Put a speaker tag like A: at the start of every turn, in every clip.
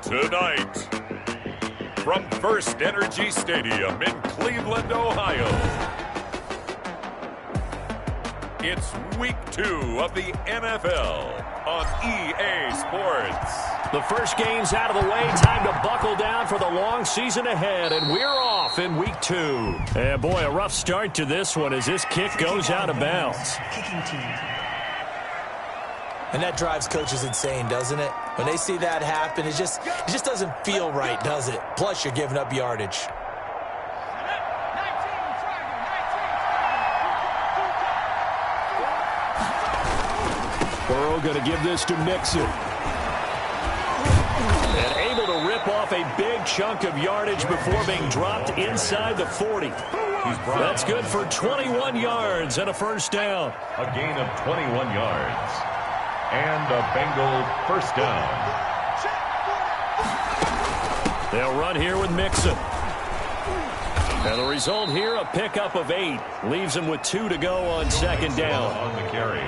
A: Tonight, from First Energy Stadium in Cleveland, Ohio, it's Week 2 of the NFL on EA Sports.
B: The first game's out of the way. Time to buckle down for the long season ahead, and we're off in Week 2. And boy, a rough start to this one as this kick goes out of bounds.
C: Kicking team.
D: And that drives coaches insane, doesn't it? When they see that happen, it just doesn't feel right, does it? Plus, you're giving up yardage.
B: Burrow going to give this to Mixon. And able to rip off a big chunk of yardage before being dropped inside the 40. That's good for 21 yards and a first down.
A: A gain of 21 yards. And a Bengal first down.
B: They'll run here with Mixon. And the result here, a pickup of 8. Leaves him with 2 to go on second down.
A: On the carry.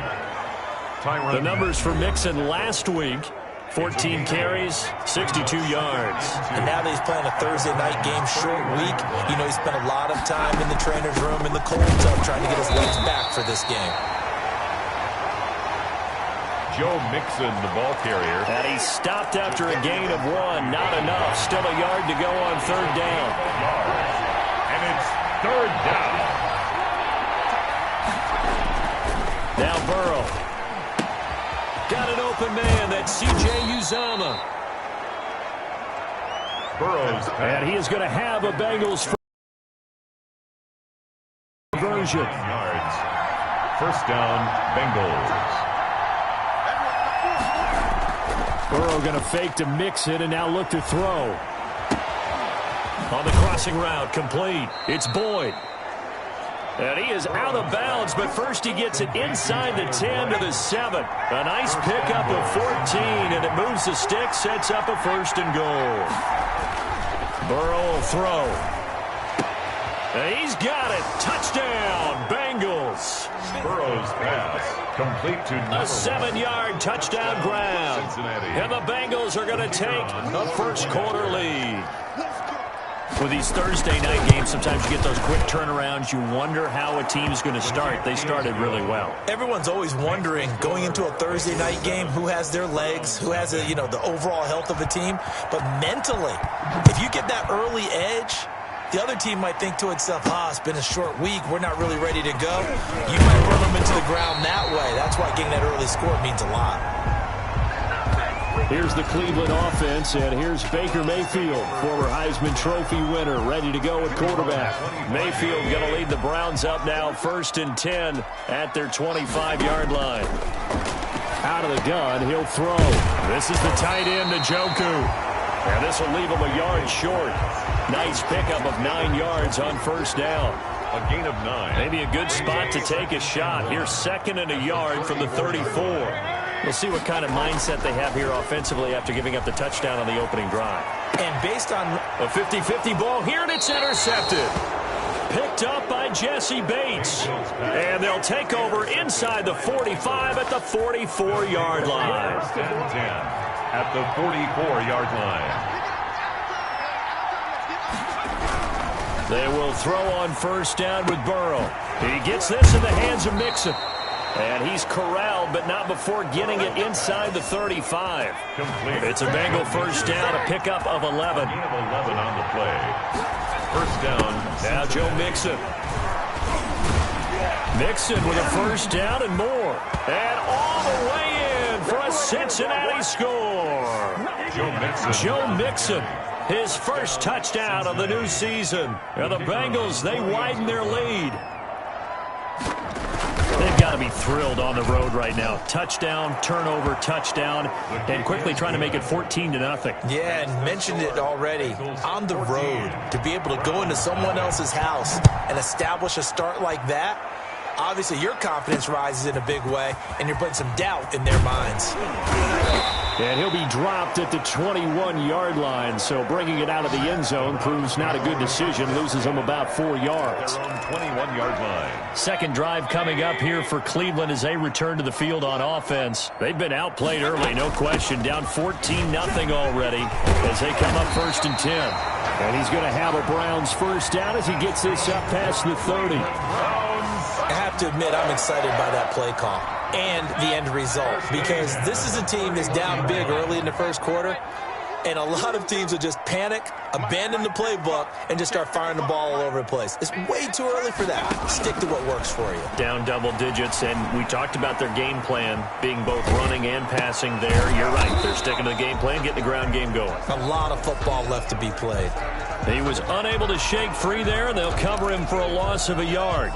B: The numbers for Mixon last week, 14 carries, 62 yards.
D: And now that he's playing a Thursday night game, short week, you know he spent a lot of time in the trainer's room in the cold tub trying to get his legs back for this game.
A: Joe Mixon, the ball carrier.
B: And he stopped after a gain of 1. Not enough. Still a yard to go on third down.
A: And it's third down.
B: Now Burrow. Got an open man. That's C.J. Uzomah.
A: Burrow's.
B: And he is going to have a Bengals version.
A: Yards. First down, Bengals.
B: Burrow going to fake to Mixon and now look to throw. On the crossing route, complete. It's Boyd. And he is out of bounds, but first he gets it inside the 10 to the 7. A nice pickup of 14, and it moves the stick, sets up a first and goal. Burrow will throw. And he's got it. Touchdown, Bengals.
A: Burrow's pass. Complete to
B: a 7-yard touchdown grab.
A: Cincinnati.
B: And the Bengals are going to take a first quarter lead. With these Thursday night games, sometimes you get those quick turnarounds. You wonder how a team is going to start. They started really well.
D: Everyone's always wondering, going into a Thursday night game, who has their legs, who has the overall health of the team. But mentally, if you get that early edge, the other team might think to itself, it's been a short week. We're not really ready to go. You might run them into the ground that way. That's why getting that early score means a lot.
B: Here's the Cleveland offense, and here's Baker Mayfield, former Heisman Trophy winner, ready to go at quarterback. Mayfield going to lead the Browns up now, 1st and 10 at their 25-yard line. Out of the gun, he'll throw. This is the tight end, Njoku. And this will leave him a yard short. Nice pickup of 9 yards on first down.
A: A gain of 9.
B: Maybe a good spot to take a shot. Here's 2nd and a yard from the 34. We'll see what kind of mindset they have here offensively after giving up the touchdown on the opening drive.
D: And based on
B: a 50-50 ball here, and it's intercepted. Picked up by Jesse Bates. And they'll take over inside the 45 at the 44-yard line.
A: 10 at the 44-yard line.
B: They will throw on first down with Burrow. He gets this in the hands of Mixon. And he's corralled, but not before getting it inside the 35.
A: Complete.
B: It's a Bengal first down, a pickup of 11.
A: Gain of 11 on the play. First down.
B: Now Joe Mixon. Mixon with a first down and more. And all the way in for a Cincinnati score. Joe Mixon, his first touchdown of the new season. And the Bengals, they widen their lead. They've got to be thrilled on the road right now. Touchdown, turnover, touchdown, and quickly trying to make it 14-0.
D: Yeah, and mentioned it already. On the road, to be able to go into someone else's house and establish a start like that, obviously your confidence rises in a big way, and you're putting some doubt in their minds.
B: And he'll be dropped at the 21-yard line, so bringing it out of the end zone proves not a good decision. Loses him about 4 yards.
A: Their own 21-yard line.
B: Second drive coming up here for Cleveland as they return to the field on offense. They've been outplayed early, no question. Down 14-0 already as they come up 1st and 10. And he's going to have a Browns first down as he gets this up past the 30.
D: I have to admit, I'm excited by that play call and the end result, because this is a team that's down big early in the first quarter, and a lot of teams will just panic, abandon the playbook, and just start firing the ball all over the place. It's way too early for that. Stick to what works for you.
B: Down double digits, and we talked about their game plan being both running and passing there. You're right. They're sticking to the game plan, getting the ground game going.
D: A lot of football left to be played.
B: He was unable to shake free there, and they'll cover him for a loss of a yard.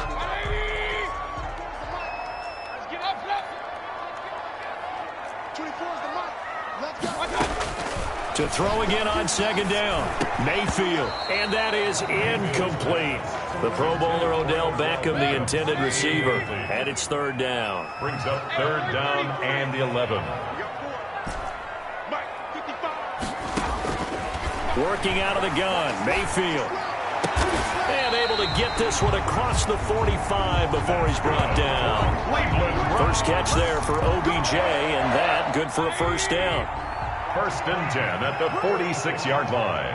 B: To throw again on second down. Mayfield. And that is incomplete. The Pro Bowler Odell Beckham, the intended receiver. And it's third down.
A: Brings up third down and 11.
B: Working out of the gun. Mayfield. And able to get this one across the 45 before he's brought down. First catch there for OBJ, and that good for a first down.
A: 1st and 10 at the 46-yard line.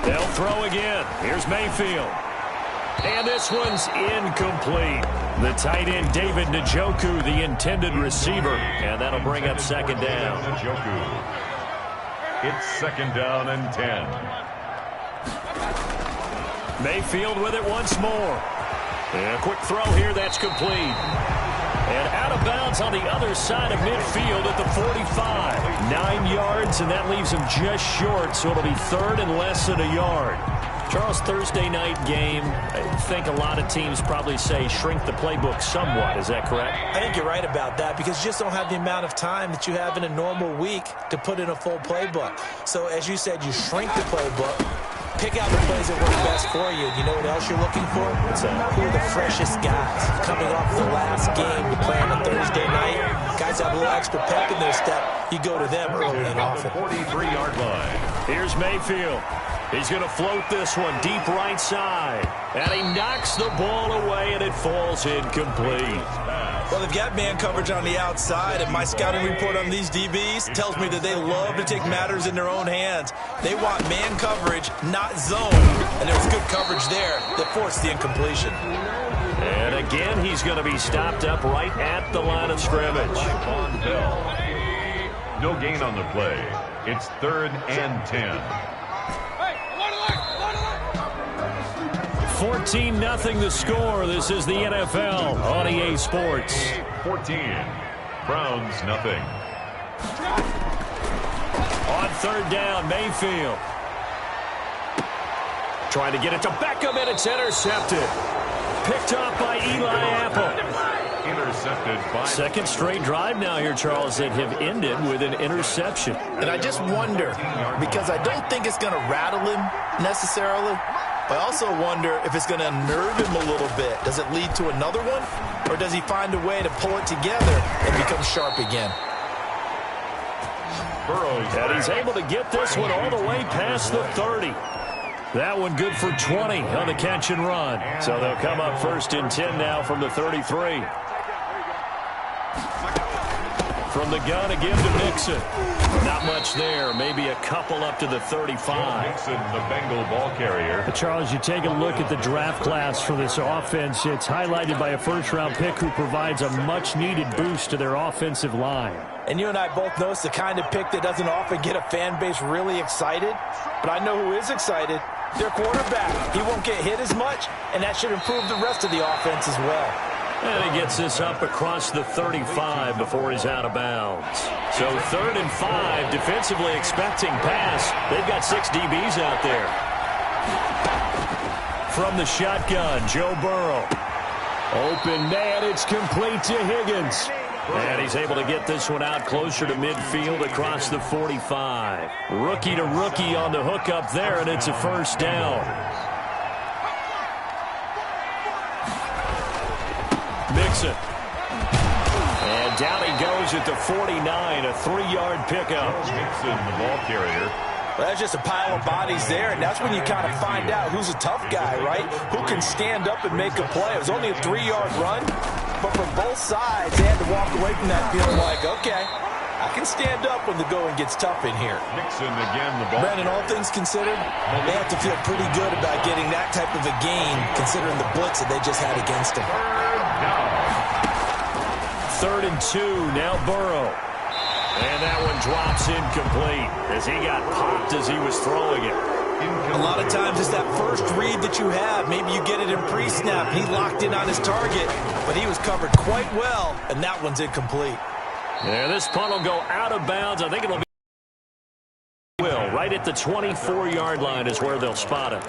B: They'll throw again. Here's Mayfield. And this one's incomplete. The tight end, David Njoku, the intended receiver. And that'll bring up second down.
A: Njoku. It's second down and 10.
B: Mayfield with it once more. And a quick throw here, that's complete. And out of bounds on the other side of midfield at the 45. 9 yards, and that leaves him just short, so it'll be third and less than a yard. Charles, Thursday night game, I think a lot of teams probably say shrink the playbook somewhat. Is that correct?
D: I think you're right about that, because you just don't have the amount of time that you have in a normal week to put in a full playbook. So as you said, you shrink the playbook, pick out the plays that work best for you. You know what else you're looking for? Who are the freshest guys coming off the last game to play on a Thursday night? Guys have a little extra pep in their step. You go to them early and often.
A: 43-yard line.
B: Here's Mayfield. He's going to float this one deep right side. And he knocks the ball away, and it falls incomplete.
D: Well, they've got man coverage on the outside, and my scouting report on these DBs tells me that they love to take matters in their own hands. They want man coverage, not zone, and there was good coverage there that forced the incompletion.
B: And again, he's going to be stopped up right at the line of scrimmage.
A: No gain on the play. It's third and 10.
B: 14-0 the score. This is the NFL on EA Sports.
A: 14. Browns, nothing.
B: On third down, Mayfield. Trying to get it to Beckham, and it's intercepted. Picked off by Eli Apple.
A: Intercepted by...
D: Second straight drive now here, Charles, that have ended with an interception.
C: And I just wonder, because I don't think it's going to rattle him necessarily, I also wonder if it's going to unnerve him a little bit. Does it lead to another one? Or does he find a way to pull it together and become sharp again?
B: And he's able to get this one all the way past the 30. That one good for 20 on the catch and run. So they'll come up 1st and 10 now from the 33. From the gun again to Mixon. Not much there. Maybe a couple up to the 35.
A: Mixon, the Bengal ball carrier.
B: Charles, you take a look at the draft class for this offense. It's highlighted by a first-round pick who provides a much-needed boost to their offensive line.
D: And you and I both know it's the kind of pick that doesn't often get a fan base really excited. But I know who is excited. Their quarterback. He won't get hit as much, and that should improve the rest of the offense as well.
B: And he gets this up across the 35 before he's out of bounds. So 3rd and 5, defensively expecting pass. They've got 6 DBs out there. From the shotgun, Joe Burrow. Open man, it's complete to Higgins. And he's able to get this one out closer to midfield across the 45. Rookie to rookie on the hook up there, and it's a first down. Mixon. And down he goes at the 49, a 3-yard pickup.
A: Mixon, the ball carrier.
D: Well, that's just a pile of bodies there, and that's when you kind of find out who's a tough guy, right? Who can stand up and make a play. It was only a 3-yard run, but from both sides, they had to walk away from that feeling like, okay, I can stand up when the going gets tough in here.
A: Mixon again, the ball.
D: Brandon, all things considered, they have to feel pretty good about getting that type of a gain, considering the blitz that they just had against them.
B: 3rd and 2, now Burrow. And that one drops incomplete as he got popped as he was throwing it.
D: A lot of times it's that first read that you have. Maybe you get it in pre-snap. He locked in on his target, but he was covered quite well, and that one's incomplete.
B: Yeah, this punt will go out of bounds. I think it'll be right at the 24-yard line is where they'll spot it.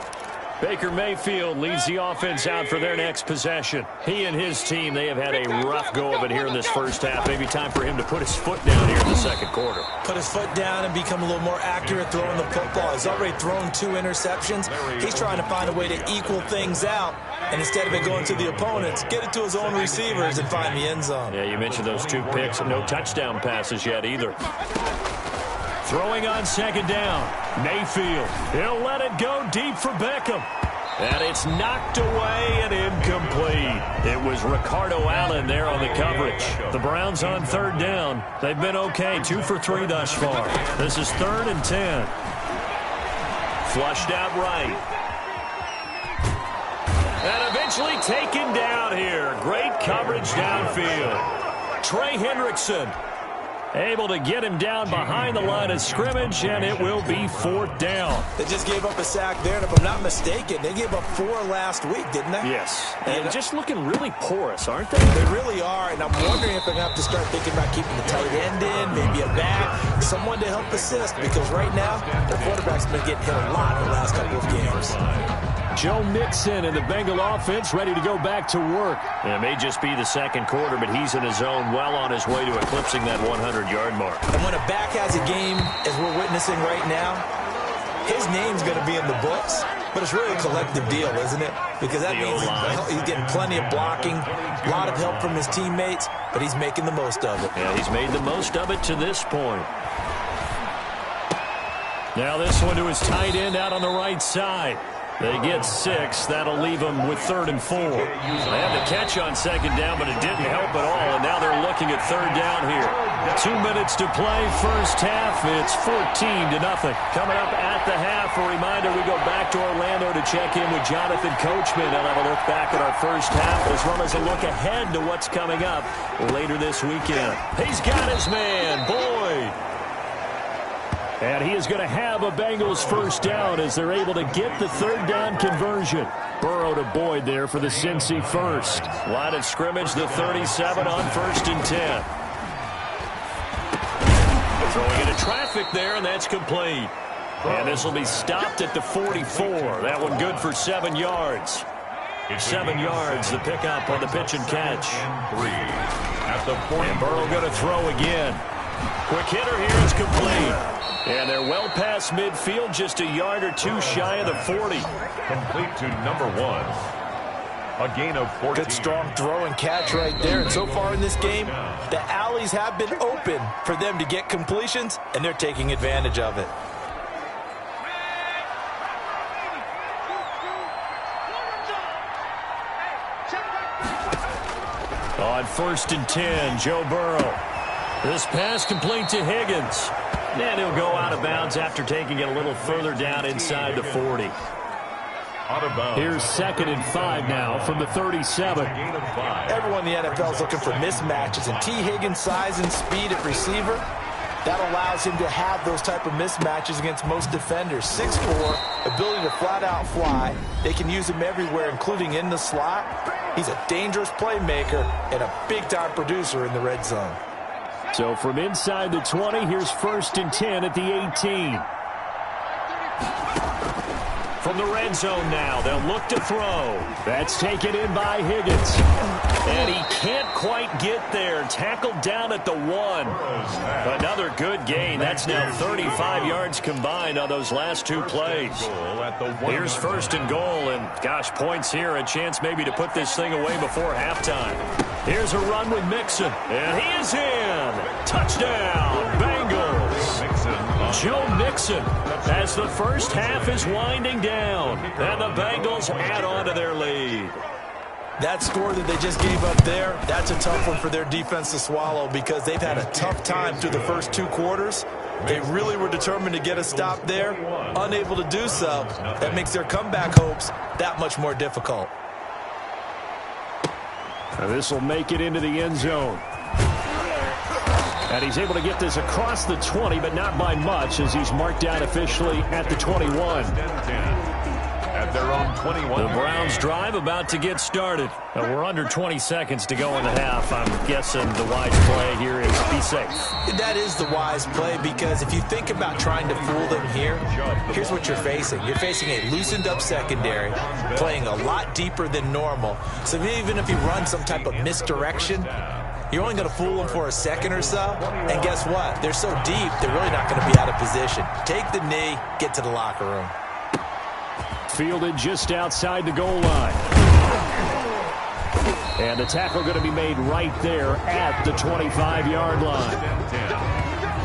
B: Baker Mayfield leads the offense out for their next possession. He and his team, they have had a rough go of it here in this first half. Maybe time for him to put his foot down here in the second quarter.
D: Put his foot down and become a little more accurate throwing the football. He's already thrown 2 interceptions. He's trying to find a way to equal things out. And instead of it going to the opponents, get it to his own receivers and find the end zone.
B: Yeah, you mentioned those 2 picks and no touchdown passes yet either. Throwing on second down. Mayfield. He'll let it go deep for Beckham. And it's knocked away and incomplete. It was Ricardo Allen there on the coverage. The Browns on 3rd down. They've been okay. 2 for 3 thus far. This is 3rd and 10. Flushed out right. And eventually taken down here. Great coverage downfield. Trey Hendrickson able to get him down behind the line of scrimmage, and it will be 4th down.
D: They just gave up a sack there, and if I'm not mistaken, they gave up 4 last week, didn't they?
B: Yes. And just looking really porous, aren't they?
D: They really are, and I'm wondering if they're going to have to start thinking about keeping the tight end in, maybe a back, someone to help assist, because right now, their quarterback's been getting hit a lot in the last couple of games.
B: Joe Mixon and the Bengal offense ready to go back to work. It may just be the second quarter, but he's in his zone, well on his way to eclipsing that 100-yard mark.
D: And when a back has a game, as we're witnessing right now, his name's going to be in the books, but it's really a collective deal, isn't it? Because that means he's getting plenty of blocking, a lot of help from his teammates, but he's making the most of it.
B: Yeah, he's made the most of it to this point. Now this one to his tight end out on the right side. They get 6. That'll leave them with 3rd and 4. They had the catch on second down, but it didn't help at all, and now they're looking at 3rd down here. 2 minutes to play, first half. It's 14-0. Coming up at the half, a reminder, we go back to Orlando to check in with Jonathan Coachman. They'll have a look back at our first half, as well as a look ahead to what's coming up later this weekend. He's got his man, Boyd. And he is going to have a Bengals first down as they're able to get the 3rd down conversion. Burrow to Boyd there for the Cincy first. Line of scrimmage, the 37 on 1st and 10. Throwing into traffic there, and that's complete. And this will be stopped at the 44. That one good for 7 yards. 7 yards, the pickup on the pitch and catch. And Burrow going to throw again. Quick hitter here is complete. And they're well past midfield, just a yard or 2 shy of the 40.
A: Complete to number 1. A gain of 14.
D: Good strong throw and catch right there. And so far in this game, the alleys have been open for them to get completions, and they're taking advantage of it.
B: On 1st and 10, Joe Burrow. This pass complete to Higgins. And he'll go out of bounds after taking it a little further down inside the 40.
A: Out of bounds.
B: Here's 2nd and 5 now from the 37.
C: Everyone in the NFL is looking for mismatches, and T. Higgins' size and speed at receiver, that allows him to have those type of mismatches against most defenders. 6'4", ability to flat-out fly. They can use him everywhere, including in the slot. He's a dangerous playmaker and a big-time producer in the red zone.
B: So from inside the 20, here's 1st and 10 at the 18. From the red zone now, they'll look to throw. That's taken in by Higgins. And he can't quite get there. Tackled down at the 1. Another good gain. That's now 35 yards combined on those last 2 plays. Here's 1st and goal. And, gosh, points here. A chance maybe to put this thing away before halftime. Here's a run with Mixon. And he is in. Touchdown, Bengals. Joe Mixon, as the first half is winding down, and the Bengals add on to their lead.
C: That score that they just gave up there, that's a tough one for their defense to swallow because they've had a tough time through the first 2 quarters. They really were determined to get a stop there, unable to do so. That makes their comeback hopes that much more difficult.
B: This will make it into the end zone. And he's able to get this across the 20, but not by much, as he's marked out officially at the 21.
A: At their own 21.
B: The Browns drive about to get started. We're under 20 seconds to go in the half. I'm guessing the wise play here is be safe.
C: That is the wise play, because if you think about trying to fool them here, here's what you're facing. You're facing a loosened up secondary, playing a lot deeper than normal. So even if you run some type of misdirection, you're only going to fool them for a second or so. And guess what? They're so deep, they're really not going to be out of position. Take the knee, get to the locker room.
B: Fielded just outside the goal line. And the tackle going to be made right there at the 25-yard line.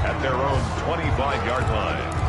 A: At their own 25-yard line.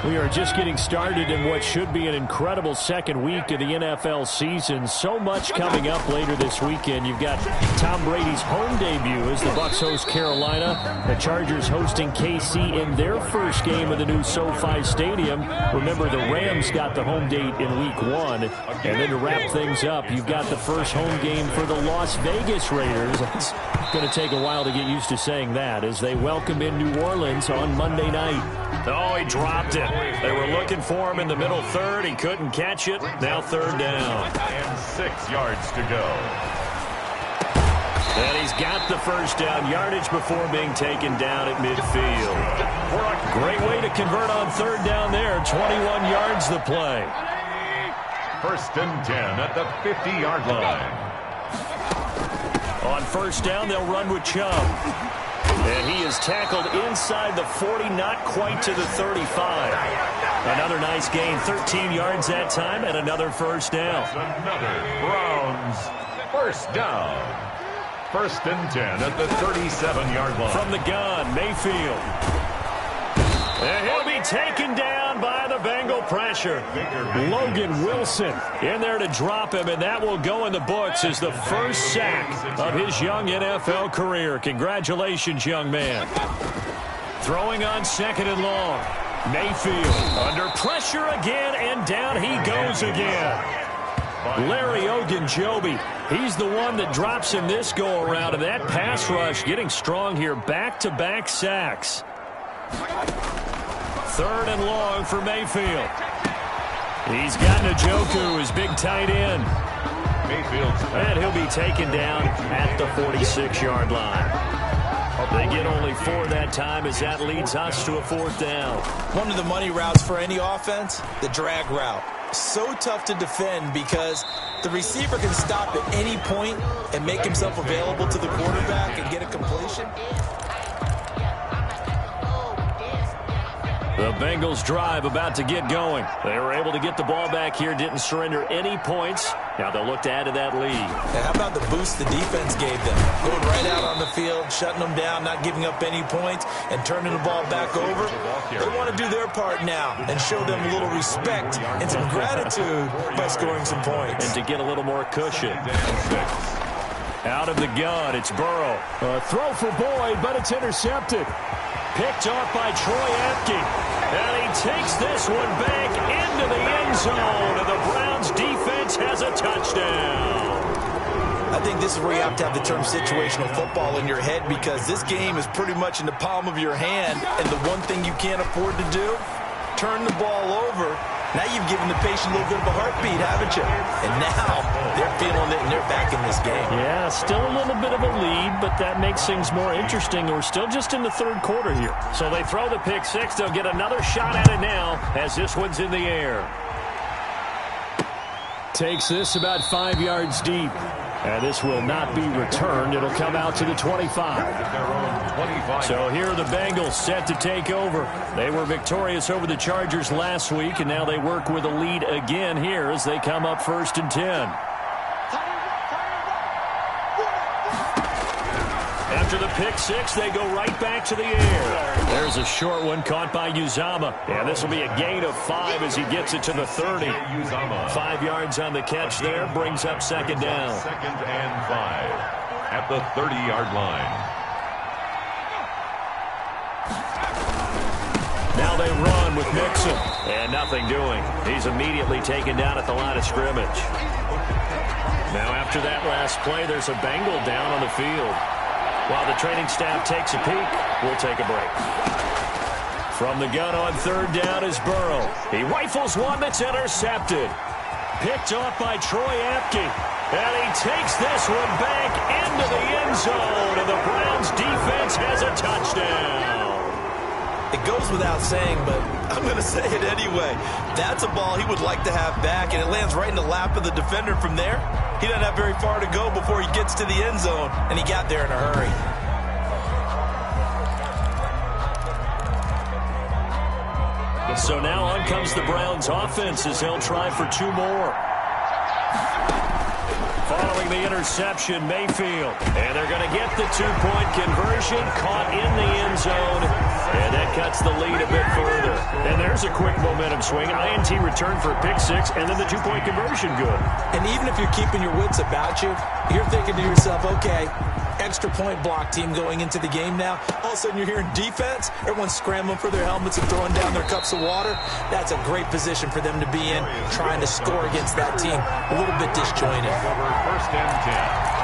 B: We are just getting started in what should be an incredible second week of the NFL season. So much coming up later this weekend. You've got Tom Brady's home debut as the Bucs host Carolina. The Chargers hosting KC in their first game of the new SoFi Stadium. Remember, the Rams got the home date in Week 1. And then to wrap things up, you've got the first home game for the Las Vegas Raiders. It's going to take a while to get used to saying that as they welcome in New Orleans on Monday night. Oh, he dropped it. They were looking for him in the middle third. He couldn't catch it. Now 3rd down.
A: And 6 yards to go.
B: And he's got the first down yardage before being taken down at midfield. Great way to convert on 3rd down there. 21 yards the play.
A: 1st and 10 at the 50-yard line.
B: On 1st down, they'll run with Chubb. And he is tackled inside the 40, not quite to the 35. Another nice gain, 13 yards that time, and another 1st down.
A: Another Browns 1st down. 1st and 10 at the 37-yard line.
B: From the gun, Mayfield. And he'll be taken down by the Bengal pressure. Logan Wilson in there to drop him, and that will go in the books as the first sack of his young NFL career. Congratulations, young man. Throwing on 2nd and long. Mayfield under pressure again, and down he goes again. Larry Ogunjobi, he's the one that drops him this go-around, and that pass rush getting strong here. Back-to-back sacks. 3rd and long for Mayfield. He's got Njoku, his big tight end. And he'll be taken down at the 46-yard line. They get only 4 that time as that leads us to a 4th down.
C: One of the money routes for any offense, the drag route. So tough to defend because the receiver can stop at any point and make himself available to the quarterback and get a completion.
B: The Bengals drive about to get going. They were able to get the ball back here, didn't surrender any points. Now they'll look to add to that lead.
C: And how about the boost the defense gave them? Going right out on the field, shutting them down, not giving up any points, and turning the ball back over. They want to do their part now and show them a little respect and some gratitude by scoring some points.
B: And to get a little more cushion. Out of the gun, it's Burrow. A throw for Boyd, but it's intercepted. Picked off by Troy Apke. And he takes this one back into the end zone. And the Browns defense has a touchdown.
D: I think this is where you have to have the term situational football in your head, because this game is pretty much in the palm of your hand, and the one thing you can't afford to do, turn the ball over. Now you've given the patient a little bit of a heartbeat, haven't you? And now they're feeling it, and they're back in this game.
B: Yeah, still a little bit of a lead, but that makes things more interesting. We're still just in the third quarter here. So they throw the pick six. They'll get another shot at it now as this one's in the air. Takes this about 5 yards deep. And this will not be returned. It'll come out to the 25. So here are the Bengals set to take over. They were victorious over the Chargers last week, and now they work with a lead again here as they come up 1st and 10. After the pick six, they go right back to the air. There's a short one caught by Uzomah. And this will be a gain of 5 as he gets it to the 30. 5 yards on the catch there, brings up second down.
A: 2nd and 5 at the 30-yard line.
B: Now they run with Mixon. And nothing doing. He's immediately taken down at the line of scrimmage. Now after that last play, there's a Bengal down on the field. While the training staff takes a peek, we'll take a break. From the gun on 3rd down is Burrow. He rifles one that's intercepted. Picked off by Troy Apke. And he takes this one back into the end zone. And the Browns defense has a touchdown.
D: It goes without saying, but I'm going to say it anyway. That's a ball he would like to have back, and it lands right in the lap of the defender from there. He doesn't have very far to go before he gets to the end zone, and he got there in a hurry.
B: So now on comes the Browns offense as they'll try for 2 more. Following the interception, Mayfield. And they're going to get the 2-point conversion, caught in the end zone. And that cuts the lead a bit further. And there's a quick momentum swing. INT return for a pick six, and then the 2-point conversion good.
D: And even if you're keeping your wits about you, you're thinking to yourself, okay, extra point block team going into the game now. All of a sudden you're hearing defense. Everyone's scrambling for their helmets and throwing down their cups of water. That's a great position for them to be in, trying to score against that team. A little bit disjointed.
A: 1st and 10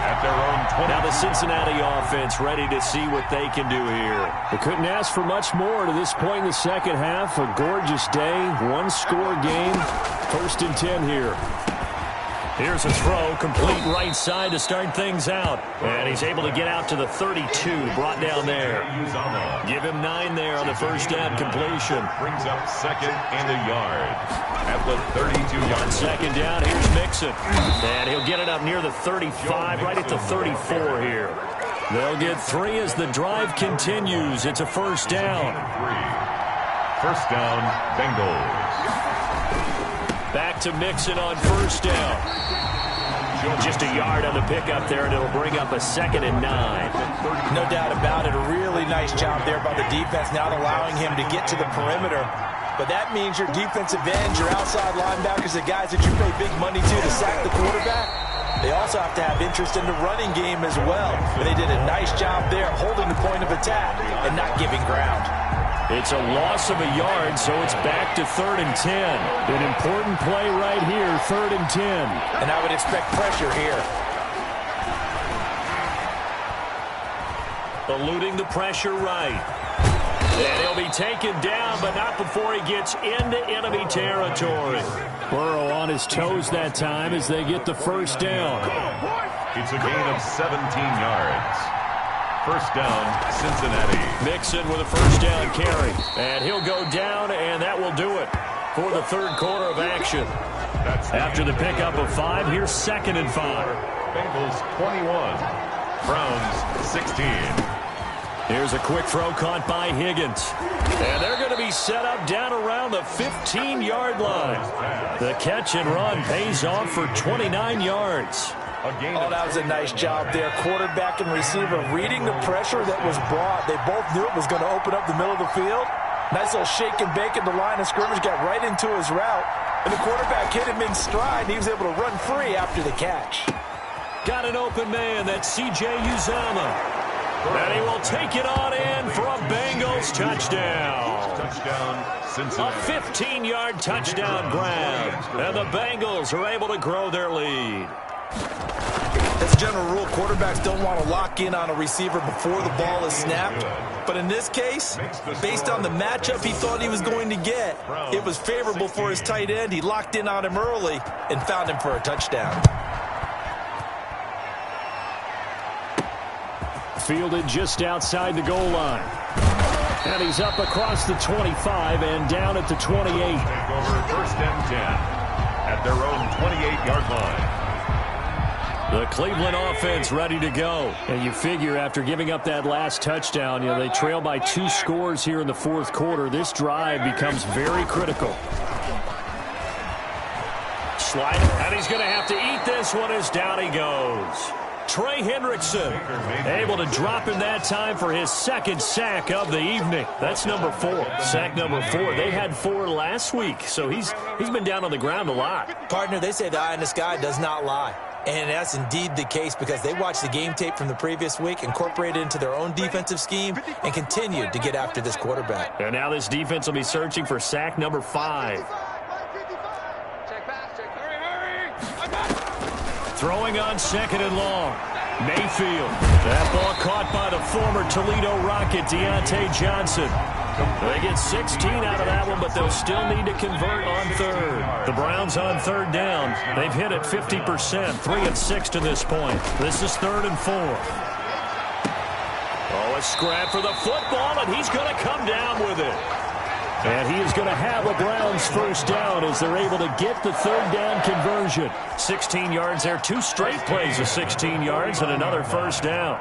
A: at their own 20.
B: Now the Cincinnati offense ready to see what they can do here. They couldn't ask for much more to this point in the second half. A gorgeous day, 1-score game. 1st and 10 here. Here's a throw, complete right side to start things out. And he's able to get out to the 32, brought down there. Give him 9 there on the 1st down completion.
A: Brings up 2nd and a yard at the 32-yard
B: On 2nd down, here's Mixon. And he'll get it up near the 35, right at the 34 here. They'll get 3 as the drive continues. It's a 1st down.
A: 1st down, Bengals.
B: Back to Mixon on 1st down. Just a yard on the pickup there, and it'll bring up a 2nd and 9.
D: No doubt about it. A really nice job there by the defense, not allowing him to get to the perimeter. But that means your defensive ends, your outside linebackers, the guys that you pay big money to sack the quarterback, they also have to have interest in the running game as well. But they did a nice job there holding the point of attack and not giving ground.
B: It's a loss of a yard, so it's back to 3rd and 10. An important play right here, 3rd and 10.
D: And I would expect pressure here.
B: Eluding the pressure right. And he'll be taken down, but not before he gets into enemy territory. Burrow on his toes that time as they get the 1st down.
A: It's a gain of 17 yards. 1st down, Cincinnati.
B: Mixon with a 1st down carry. And he'll go down, and that will do it for the 3rd quarter of action. After the pickup of 5, here's 2nd and 5.
A: Bengals 21, Browns 16.
B: Here's a quick throw caught by Higgins. And they're going to be set up down around the 15-yard line. The catch and run pays off for 29 yards.
D: Oh, that was a nice job there. Quarterback and receiver reading the pressure that was brought. They both knew it was going to open up the middle of the field. Nice little shake and bake at the line of scrimmage, got right into his route. And the quarterback hit him in stride, and he was able to run free after the catch.
B: Got an open man. That's C.J. Uzomah. And he will take it on in for a Bengals touchdown.
A: Touchdown, Cincinnati.
B: A 15-yard touchdown grab. And the Bengals are able to grow their lead.
D: As a general rule, quarterbacks don't want to lock in on a receiver before the ball is snapped. But in this case, based on the matchup he thought he was going to get, it was favorable for his tight end. He locked in on him early and found him for a touchdown.
B: Fielded just outside the goal line. And he's up across the 25 and down at the 28.
A: Take over first and 10 at their own 28-yard line.
B: The Cleveland offense ready to go. And you figure after giving up that last touchdown, they trail by 2 scores here in the fourth quarter. This drive becomes very critical. Slide, and he's going to have to eat this one as down he goes. Trey Hendrickson able to drop him that time for his second sack of the evening. That's number 4. Sack number 4. They had 4 last week, so he's been down on the ground a lot.
D: Partner, they say the eye in the sky does not lie. And that's indeed the case because they watched the game tape from the previous week, incorporated it into their own defensive scheme, and continued to get after this quarterback.
B: And now this defense will be searching for sack number 5. Throwing on second and long. Mayfield. That ball caught by the former Toledo Rocket, Deontay Johnson. They get 16 out of that one, but they'll still need to convert on third. The Browns on third down. They've hit it 50%, 3 of 6 to this point. This is 3rd and 4. Oh, a scrap for the football, and he's going to come down with it. And he is going to have a Browns first down as they're able to get the third down conversion. 16 yards there, 2 straight plays of 16 yards and another first down.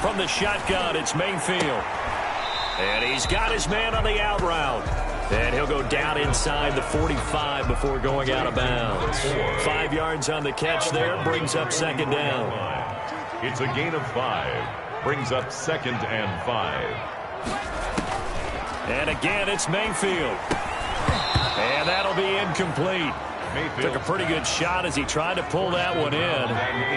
B: From the shotgun, it's Mayfield. And he's got his man on the out route. And he'll go down inside the 45 before going out of bounds. 5 yards on the catch there, brings up second down.
A: It's a gain of 5. Brings up 2nd and 5.
B: And again, it's Mayfield. And that'll be incomplete. Mayfield took a pretty good shot as he tried to pull that one in.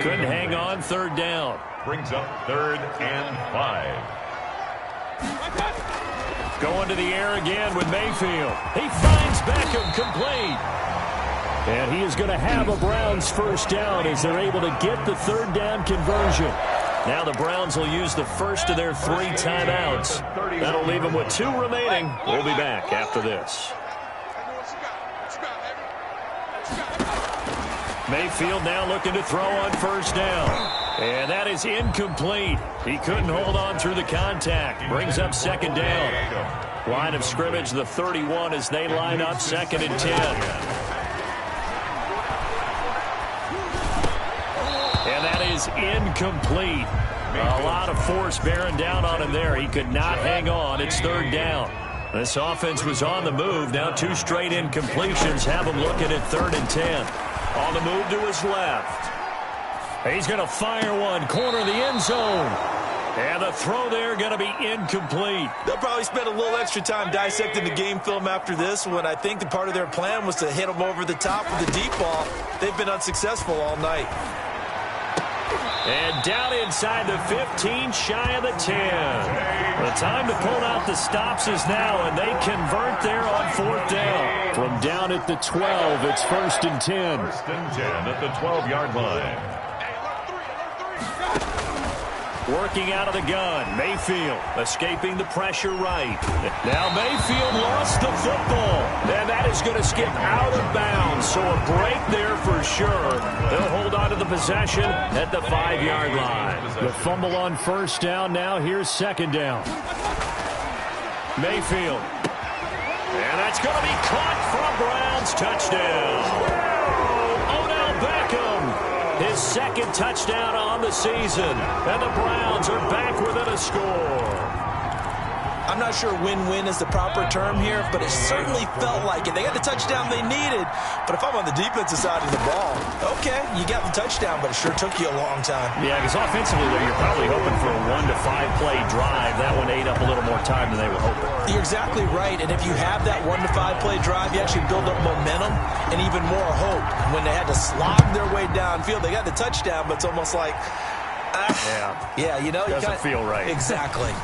B: Couldn't hang on, third down.
A: Brings up 3rd and 5.
B: Going to the air again with Mayfield. He finds Beckham complete. And he is going to have a Browns first down as they're able to get the third down conversion. Now the Browns will use the first of their 3 timeouts. That'll leave them with 2 remaining. We'll be back after this. Mayfield now looking to throw on first down. And that is incomplete. He couldn't hold on through the contact. Brings up second down. Line of scrimmage, the 31 as they line up 2nd and 10. And that is incomplete. A lot of force bearing down on him there. He could not hang on. It's third down. This offense was on the move. Now 2 straight incompletions have him looking at 3rd and 10. On the move to his left. He's going to fire one. Corner of the end zone. And the throw there going to be incomplete.
D: They'll probably spend a little extra time dissecting the game film after this when I think the part of their plan was to hit him over the top with the deep ball. They've been unsuccessful all night.
B: And down inside the 15, shy of the 10. The time to pull out the stops is now, and they convert there on 4th down. From down at the 12, it's 1st and 10.
A: 1st and 10 at the 12-yard line.
B: Working out of the gun, Mayfield escaping the pressure right. Now Mayfield lost the football, and that is going to skip out of bounds, so a break there for sure. They'll hold on to the possession at the 5-yard line. The fumble on first down, now here's second down. Mayfield. And that's going to be caught for a Browns touchdown. Odell Beckham. His 2nd touchdown on the season. And the Browns are back within a score.
D: I'm not sure win-win is the proper term here, but it certainly felt like it. They got the touchdown they needed, but if I'm on the defensive side of the ball, okay, you got the touchdown, but it sure took you a long time.
B: Yeah, because offensively, there, you're probably hoping for a 1 to 5 play drive. That one ate up a little more time than they were hoping.
D: You're exactly right, and if you have that 1 to 5 play drive, you actually build up momentum and even more hope. When they had to slog their way downfield, they got the touchdown, but it's almost like, yeah, you know,
B: doesn't feel right.
D: Exactly.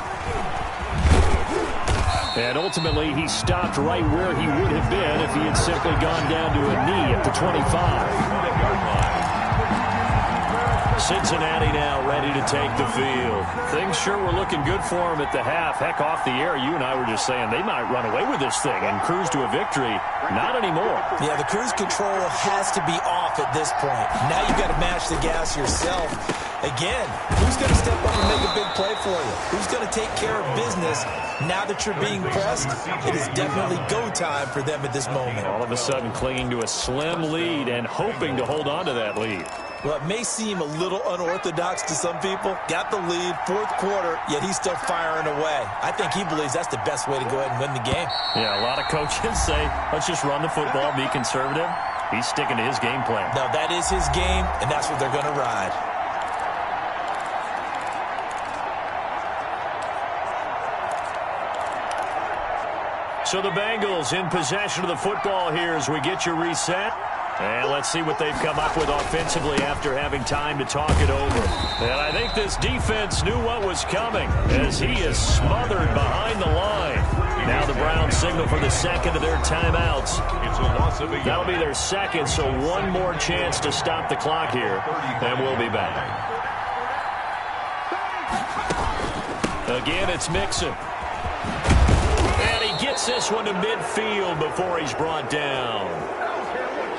B: And ultimately, he stopped right where he would have been if he had simply gone down to a knee at the 25. Cincinnati now ready to take the field. Things sure were looking good for him at the half. Heck, off the air, you and I were just saying they might run away with this thing and cruise to a victory. Not anymore.
D: Yeah, the cruise control has to be off at this point. Now you've got to match the gas yourself. Again, who's going to step up and make a big play for you? Who's going to take care of business now that you're being pressed? It is definitely go time for them at this moment.
B: All of a sudden clinging to a slim lead and hoping to hold on to that lead.
D: Well, it may seem a little unorthodox to some people. Got the lead, fourth quarter, yet he's still firing away. I think he believes that's the best way to go ahead and win the game.
B: Yeah, a lot of coaches say, let's just run the football, be conservative. He's sticking to his game plan.
D: No, that is his game, and that's what they're going to ride.
B: So the Bengals in possession of the football here as we get you reset. And let's see what they've come up with offensively after having time to talk it over. And I think this defense knew what was coming as he is smothered behind the line. Now the Browns signal for the second of their timeouts. That'll be their second, so one more chance to stop the clock here. And we'll be back. Again, it's Mixon. And he gets this one to midfield before he's brought down.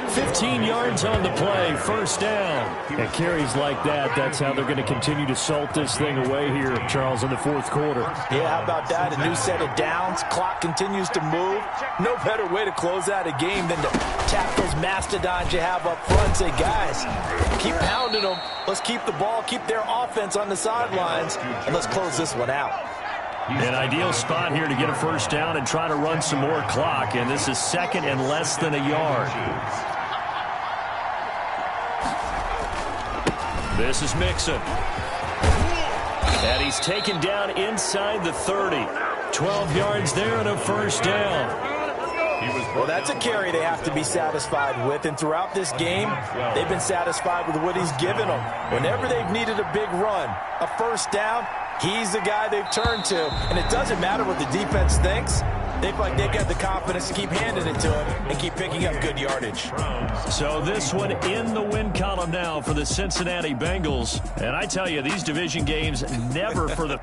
B: 15 yards on the play, first down. And carries like that, that's how they're going to continue to salt this thing away here, Charles, in the fourth quarter.
D: Yeah, how about that? A new set of downs. Clock continues to move. No better way to close out a game than to tap those mastodons you have up front and say, guys, keep pounding them. Let's keep the ball, keep their offense on the sidelines, and let's close this one out.
B: An ideal spot here to get a first down and try to run some more clock, and this is second and less than a yard. This is Mixon. And he's taken down inside the 30. 12 yards there and a first down.
D: Well, that's a carry they have to be satisfied with. And throughout this game, they've been satisfied with what he's given them. Whenever they've needed a big run, a first down, he's the guy they've turned to. And it doesn't matter what the defense thinks. They feel like they've got the confidence to keep handing it to him and keep picking up good yardage.
B: So this one in the win column now for the Cincinnati Bengals. And I tell you, these division games never for the...